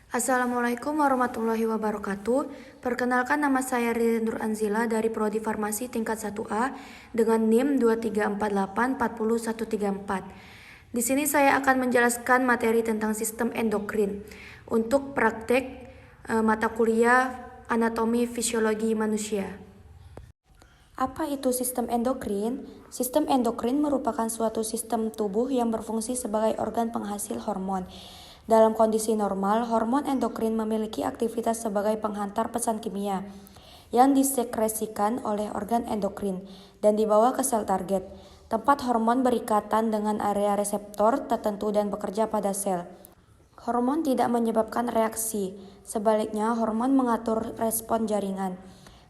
Assalamualaikum warahmatullahi wabarakatuh. Perkenalkan, nama saya Ririn Nur Anzila dari Prodi Farmasi tingkat 1A dengan NIM 234840134. Di sini saya akan menjelaskan materi tentang sistem endokrin untuk praktek mata kuliah anatomi fisiologi manusia. Apa itu sistem endokrin? Sistem endokrin merupakan suatu sistem tubuh yang berfungsi sebagai organ penghasil hormon. Dalam kondisi normal, hormon endokrin memiliki aktivitas sebagai penghantar pesan kimia yang disekresikan oleh organ endokrin dan dibawa ke sel target, tempat hormon berikatan dengan area reseptor tertentu dan bekerja pada sel. Hormon tidak menyebabkan reaksi, sebaliknya hormon mengatur respon jaringan.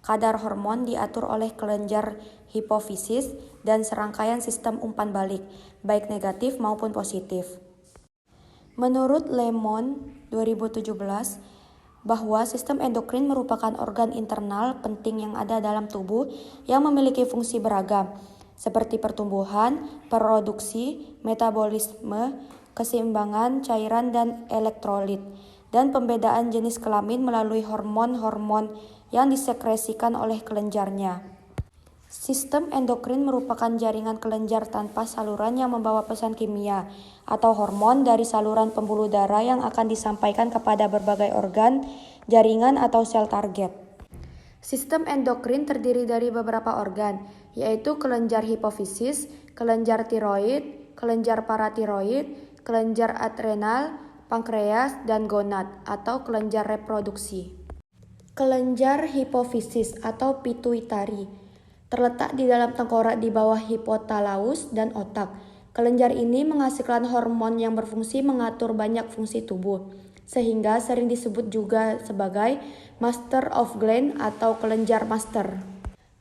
Kadar hormon diatur oleh kelenjar hipofisis dan serangkaian sistem umpan balik, baik negatif maupun positif. Menurut Lemon 2017, bahwa sistem endokrin merupakan organ internal penting yang ada dalam tubuh yang memiliki fungsi beragam, seperti pertumbuhan, produksi, metabolisme, keseimbangan cairan dan elektrolit, dan pembedaan jenis kelamin melalui hormon-hormon yang disekresikan oleh kelenjarnya. Sistem endokrin merupakan jaringan kelenjar tanpa saluran yang membawa pesan kimia atau hormon dari saluran pembuluh darah yang akan disampaikan kepada berbagai organ, jaringan atau sel target. Sistem endokrin terdiri dari beberapa organ, yaitu kelenjar hipofisis, kelenjar tiroid, kelenjar paratiroid, kelenjar adrenal, pankreas, dan gonad atau kelenjar reproduksi. Kelenjar hipofisis atau pituitari terletak di dalam tengkorak di bawah hipotalamus dan otak. Kelenjar ini menghasilkan hormon yang berfungsi mengatur banyak fungsi tubuh, sehingga sering disebut juga sebagai master of gland atau kelenjar master.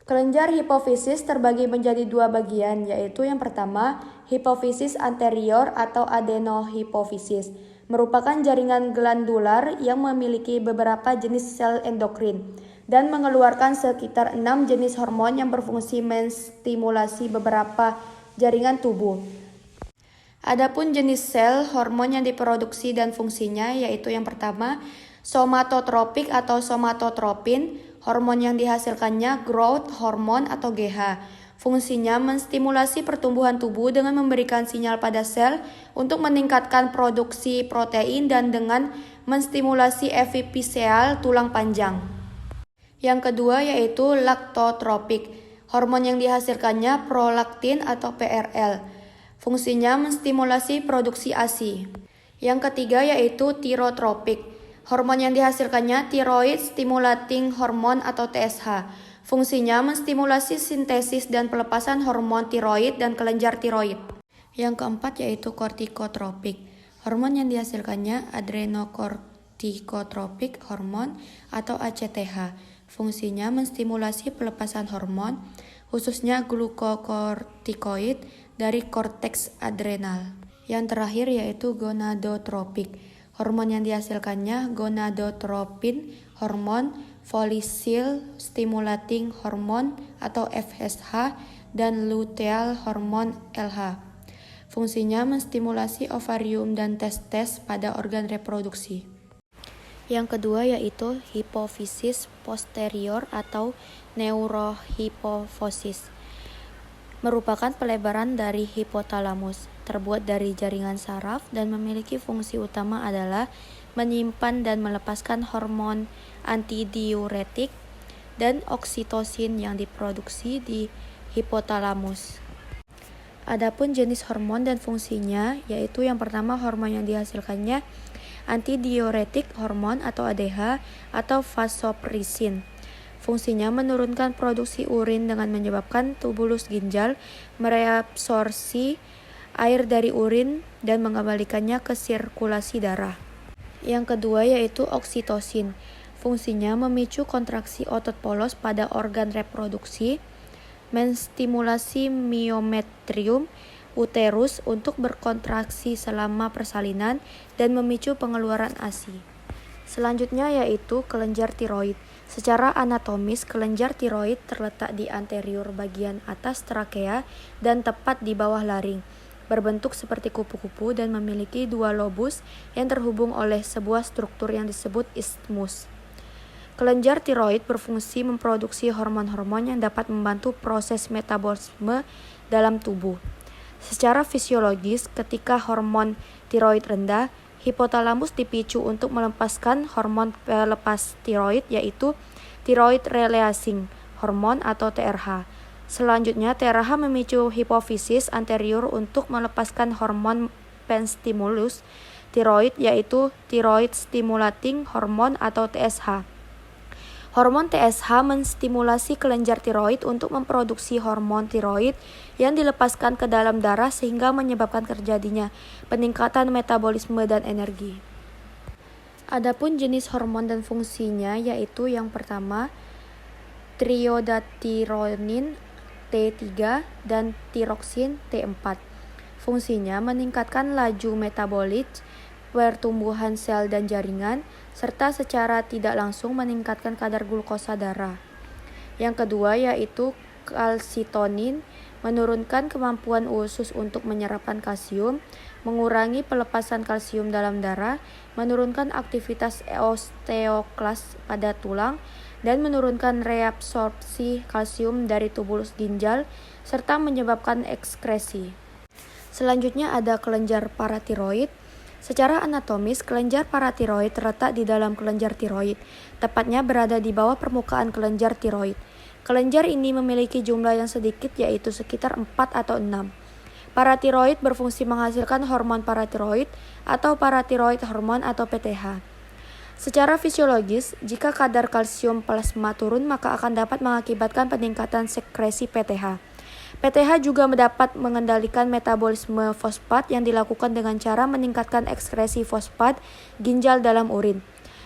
Kelenjar hipofisis terbagi menjadi dua bagian, yaitu yang pertama, hipofisis anterior atau adenohipofisis, merupakan jaringan glandular yang memiliki beberapa jenis sel endokrin dan mengeluarkan sekitar 6 jenis hormon yang berfungsi menstimulasi beberapa jaringan tubuh. Adapun jenis sel hormon yang diproduksi dan fungsinya yaitu yang pertama, somatotropik atau somatotropin, hormon yang dihasilkannya growth hormone atau GH. Fungsinya menstimulasi pertumbuhan tubuh dengan memberikan sinyal pada sel untuk meningkatkan produksi protein dan dengan menstimulasi epifisial tulang panjang. Yang kedua yaitu laktotropik, hormon yang dihasilkannya prolaktin atau PRL. Fungsinya menstimulasi produksi ASI. Yang ketiga yaitu tirotropik, hormon yang dihasilkannya thyroid stimulating hormone atau TSH. Fungsinya menstimulasi sintesis dan pelepasan hormon tiroid dan kelenjar tiroid. Yang keempat yaitu kortikotropik, hormon yang dihasilkannya adrenokortikotropik hormon atau ACTH. Fungsinya menstimulasi pelepasan hormon, khususnya glukokortikoid dari korteks adrenal. Yang terakhir yaitu gonadotropik, hormon yang dihasilkannya gonadotropin hormon, follicle stimulating hormone atau FSH, dan luteal hormone LH. Fungsinya menstimulasi ovarium dan testes pada organ reproduksi. Yang kedua yaitu hipofisis posterior atau neurohipofosis, merupakan pelebaran dari hipotalamus, terbuat dari jaringan saraf dan memiliki fungsi utama adalah menyimpan dan melepaskan hormon antidiuretik dan oksitosin yang diproduksi di hipotalamus. Adapun jenis hormon dan fungsinya yaitu yang pertama, hormon yang dihasilkannya antidiuretik hormon atau ADH atau vasopressin. Fungsinya menurunkan produksi urin dengan menyebabkan tubulus ginjal mereabsorpsi air dari urin dan mengembalikannya ke sirkulasi darah. Yang kedua yaitu oksitosin. Fungsinya memicu kontraksi otot polos pada organ reproduksi, menstimulasi miometrium uterus untuk berkontraksi selama persalinan, dan memicu pengeluaran ASI. Selanjutnya yaitu kelenjar tiroid. Secara anatomis, kelenjar tiroid terletak di anterior bagian atas trakea dan tepat di bawah laring. berbentuk seperti kupu-kupu dan memiliki dua lobus yang terhubung oleh sebuah struktur yang disebut isthmus. Kelenjar tiroid berfungsi memproduksi hormon-hormon yang dapat membantu proses metabolisme dalam tubuh. Secara fisiologis, ketika hormon tiroid rendah, hipotalamus dipicu untuk melepaskan hormon pelepas tiroid, yaitu thyroid releasing hormone atau TRH. Selanjutnya, TRH memicu hipofisis anterior untuk melepaskan hormon penstimulus tiroid, yaitu thyroid stimulating hormone atau TSH. Hormon TSH menstimulasi kelenjar tiroid untuk memproduksi hormon tiroid yang dilepaskan ke dalam darah sehingga menyebabkan terjadinya peningkatan metabolisme dan energi. Adapun jenis hormon dan fungsinya yaitu yang pertama triiodatironin T3 dan tiroksin T4. Fungsinya meningkatkan laju metabolit, pertumbuhan sel dan jaringan, serta secara tidak langsung meningkatkan kadar glukosa darah. Yang kedua yaitu kalsitonin, menurunkan kemampuan usus untuk menyerapkan kalsium, mengurangi pelepasan kalsium dalam darah, menurunkan aktivitas osteoklas pada tulang, dan menurunkan reabsorpsi kalsium dari tubulus ginjal, serta menyebabkan ekskresi. Selanjutnya ada kelenjar paratiroid. Secara anatomis, kelenjar paratiroid terletak di dalam kelenjar tiroid, tepatnya berada di bawah permukaan kelenjar tiroid. Kelenjar ini memiliki jumlah yang sedikit, yaitu sekitar 4 atau 6. Paratiroid berfungsi menghasilkan hormon paratiroid atau paratiroid hormon atau PTH. Secara fisiologis, jika kadar kalsium plasma turun, maka akan dapat mengakibatkan peningkatan sekresi PTH. PTH juga dapat mengendalikan metabolisme fosfat yang dilakukan dengan cara meningkatkan ekskresi fosfat ginjal dalam urin,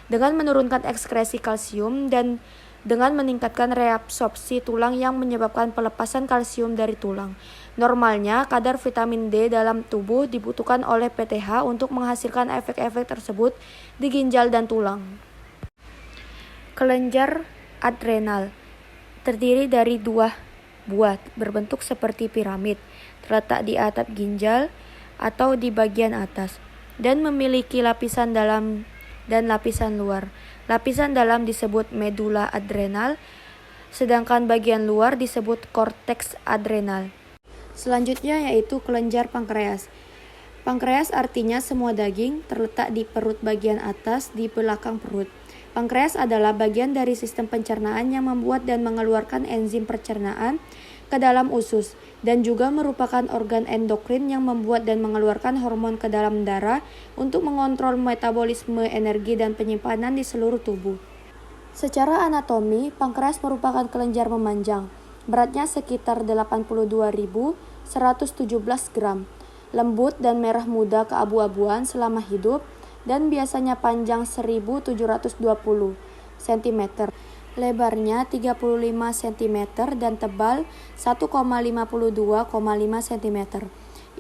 dengan menurunkan ekskresi kalsium dan dengan meningkatkan reabsorpsi tulang yang menyebabkan pelepasan kalsium dari tulang. Normalnya, kadar vitamin D dalam tubuh dibutuhkan oleh PTH untuk menghasilkan efek-efek tersebut di ginjal dan tulang. Kelenjar adrenal terdiri dari dua buah berbentuk seperti piramid, terletak di atap ginjal atau di bagian atas, dan memiliki lapisan dalam dan lapisan luar. Lapisan dalam disebut medula adrenal, sedangkan bagian luar disebut korteks adrenal. Selanjutnya yaitu kelenjar pankreas. Pankreas artinya semua daging, terletak di perut bagian atas di belakang perut. Pankreas adalah bagian dari sistem pencernaan yang membuat dan mengeluarkan enzim pencernaan ke dalam usus, dan juga merupakan organ endokrin yang membuat dan mengeluarkan hormon ke dalam darah untuk mengontrol metabolisme energi dan penyimpanan di seluruh tubuh. Secara anatomi, pankreas merupakan kelenjar memanjang, beratnya sekitar 82.117 gram, lembut dan merah muda keabu-abuan selama hidup, dan biasanya panjang 1.720 cm, lebarnya 35 cm dan tebal 1,52,5 cm.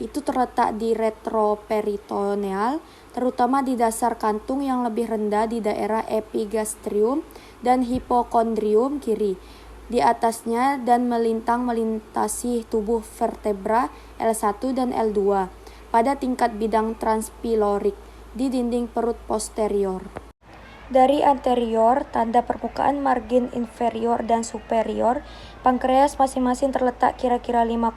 Itu terletak di retroperitoneal, terutama di dasar kantung yang lebih rendah di daerah epigastrium dan hipokondrium kiri, di atasnya dan melintasi tubuh vertebra L1 dan L2 pada tingkat bidang transpilorik di dinding perut posterior. Dari anterior, tanda permukaan margin inferior dan superior, pankreas masing-masing terletak kira-kira 5,0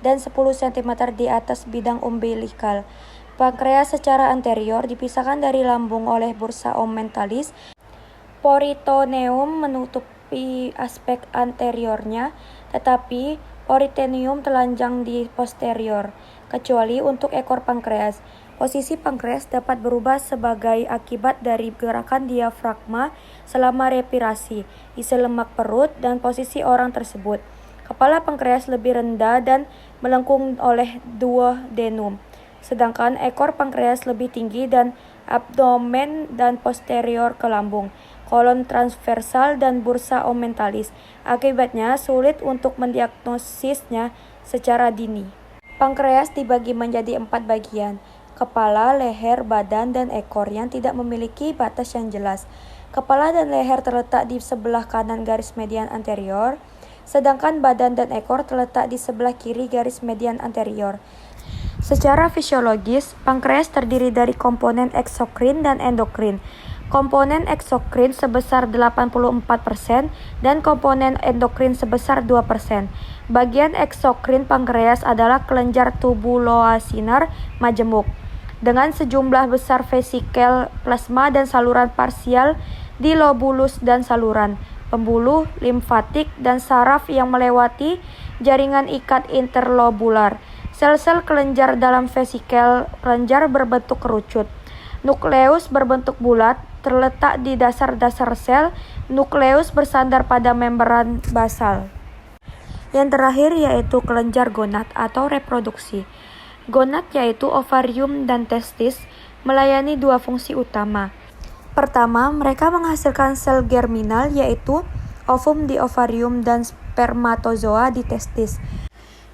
dan 10 cm di atas bidang umbilikal. Pankreas secara anterior dipisahkan dari lambung oleh bursa ommentalis. Peritoneum menutupi aspek anteriornya, tetapi peritoneum telanjang di posterior, kecuali untuk ekor pankreas. Posisi pankreas dapat berubah sebagai akibat dari gerakan diafragma selama respirasi, isi lemak perut, dan posisi orang tersebut. Kepala pankreas lebih rendah dan melengkung oleh duodenum, sedangkan ekor pankreas lebih tinggi dan abdomen dan posterior ke lambung, kolon transversal, dan bursa ommentalis. Akibatnya sulit untuk mendiagnosisnya secara dini. Pankreas dibagi menjadi 4 bagian: kepala, leher, badan, dan ekor yang tidak memiliki batas yang jelas. Kepala dan leher terletak di sebelah kanan garis median anterior, sedangkan badan dan ekor terletak di sebelah kiri garis median anterior. Secara fisiologis, pankreas terdiri dari komponen eksokrin dan endokrin. Komponen eksokrin sebesar 84% dan komponen endokrin sebesar 2%. Bagian eksokrin pankreas adalah kelenjar tubuloasinar majemuk dengan sejumlah besar vesikel plasma dan saluran parsial di lobulus dan saluran pembuluh, limfatik, dan saraf yang melewati jaringan ikat interlobular. Sel-sel kelenjar dalam vesikel kelenjar berbentuk kerucut. Nukleus berbentuk bulat, terletak di dasar-dasar sel. Nukleus bersandar pada membran basal. Yang terakhir yaitu kelenjar gonad atau reproduksi. Gonad yaitu ovarium dan testis melayani dua fungsi utama. Pertama, mereka menghasilkan sel germinal yaitu ovum di ovarium dan spermatozoa di testis.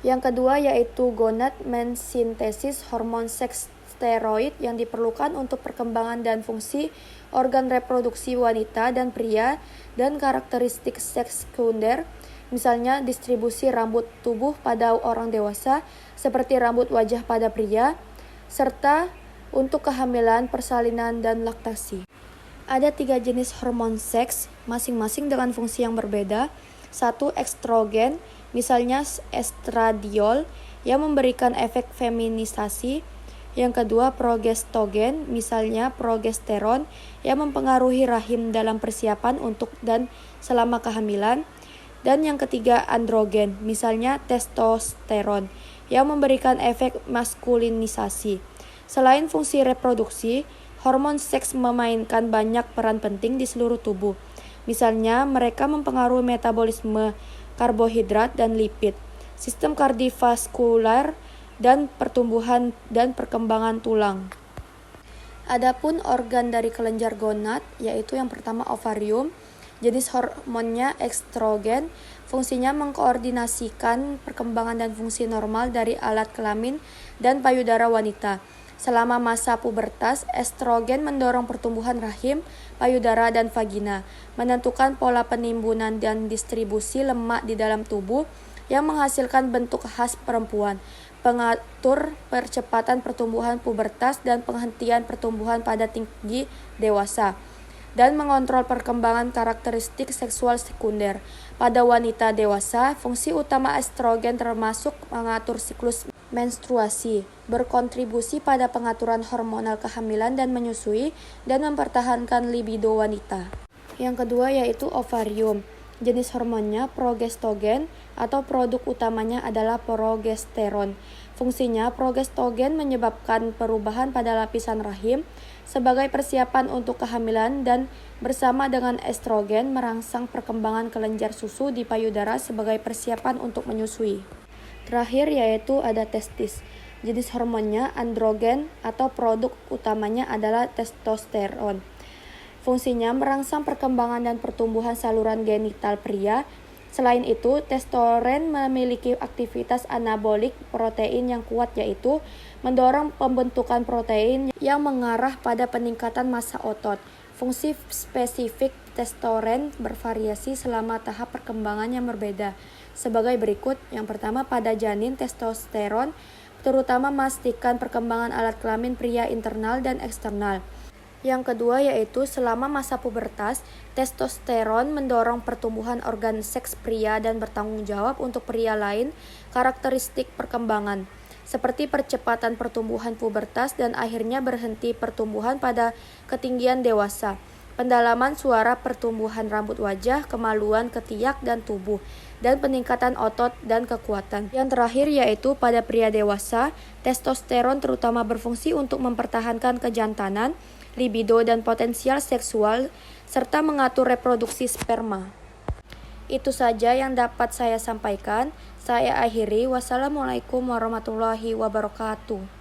Yang kedua yaitu gonad mensintesis hormon seks steroid yang diperlukan untuk perkembangan dan fungsi organ reproduksi wanita dan pria dan karakteristik seks sekunder, misalnya distribusi rambut tubuh pada orang dewasa seperti rambut wajah pada pria, serta untuk kehamilan, persalinan, dan laktasi. Ada 3 jenis hormon seks, masing-masing dengan fungsi yang berbeda. 1. Estrogen, misalnya estradiol, yang memberikan efek feminisasi. Yang kedua, progestogen, misalnya progesteron, yang mempengaruhi rahim dalam persiapan untuk dan selama kehamilan. Dan yang ketiga, androgen, misalnya testosteron, yang memberikan efek maskulinisasi. Selain fungsi reproduksi, hormon seks memainkan banyak peran penting di seluruh tubuh. Misalnya, mereka mempengaruhi metabolisme karbohidrat dan lipid, sistem kardiovaskular, dan pertumbuhan dan perkembangan tulang. Adapun organ dari kelenjar gonad, yaitu yang pertama ovarium, jenis hormonnya estrogen, fungsinya mengkoordinasikan perkembangan dan fungsi normal dari alat kelamin dan payudara wanita. Selama masa pubertas, estrogen mendorong pertumbuhan rahim, payudara, dan vagina, menentukan pola penimbunan dan distribusi lemak di dalam tubuh yang menghasilkan bentuk khas perempuan, pengatur percepatan pertumbuhan pubertas dan penghentian pertumbuhan pada tinggi dewasa, dan mengontrol perkembangan karakteristik seksual sekunder. Pada wanita dewasa, fungsi utama estrogen termasuk mengatur siklus menstruasi, berkontribusi pada pengaturan hormonal kehamilan dan menyusui, dan mempertahankan libido wanita. Yang kedua yaitu ovarium. Jenis hormonnya progestogen atau produk utamanya adalah progesteron. Fungsinya, progestogen menyebabkan perubahan pada lapisan rahim sebagai persiapan untuk kehamilan dan bersama dengan estrogen merangsang perkembangan kelenjar susu di payudara sebagai persiapan untuk menyusui. Terakhir yaitu ada testis. Jenis hormonnya androgen atau produk utamanya adalah testosteron. Fungsinya merangsang perkembangan dan pertumbuhan saluran genital pria. Selain itu, testosteron memiliki aktivitas anabolik protein yang kuat, yaitu mendorong pembentukan protein yang mengarah pada peningkatan massa otot. Fungsi spesifik testosteron bervariasi selama tahap perkembangan yang berbeda. Sebagai berikut, yang pertama pada janin, testosteron terutama memastikan perkembangan alat kelamin pria internal dan eksternal. Yang kedua yaitu selama masa pubertas, testosteron mendorong pertumbuhan organ seks pria dan bertanggung jawab untuk pria lain karakteristik perkembangan, seperti percepatan pertumbuhan pubertas dan akhirnya berhenti pertumbuhan pada ketinggian dewasa, pendalaman suara, pertumbuhan rambut wajah, kemaluan, ketiak, dan tubuh, dan peningkatan otot dan kekuatan. Yang terakhir yaitu pada pria dewasa, testosteron terutama berfungsi untuk mempertahankan kejantanan, libido, dan potensial seksual, serta mengatur reproduksi sperma. Itu saja yang dapat saya sampaikan. Saya akhiri. Wassalamualaikum warahmatullahi wabarakatuh.